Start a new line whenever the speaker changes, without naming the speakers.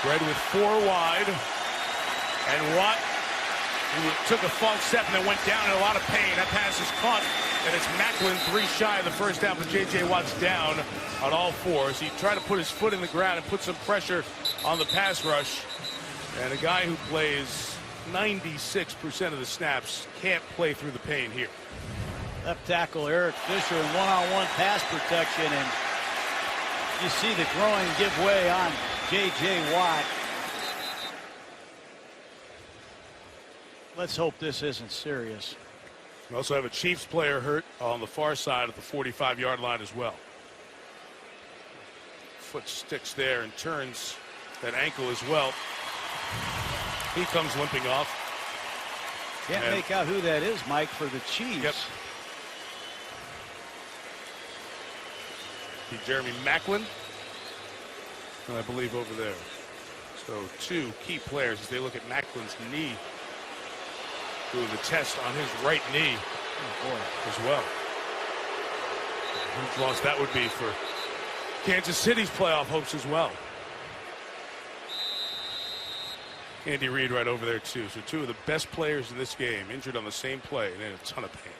Red with 4 wide, and Watt, who took a false step and then went down in a lot of pain. That pass is caught, and it's Macklin 3 shy of the first down, but J J Watt's down on all 4s. He tried to put his foot in the ground and put some pressure on the pass rush, and a guy who plays 96% of the snaps can't play through the pain here.
Left tackle Eric Fisher in one-on-one pass protection, and you see the groin give way on J J Watt. Let's hope this isn't serious.
We also have a Chiefs player hurt on the far side at the 45-yard line as well. Foot sticks there and turns that ankle as well. He comes limping off.
Can't make out who that is, Mike, for the Chiefs.
Yep. Jeremy Macklin, I believe, over there. So 2 key players as they look at Macklin's knee, doing the test on his right knee as well. Whose loss that would be for Kansas City's playoff hopes as well. Andy Reid right over there too. So 2 of the best players in this game injured on the same play and in a ton of pain.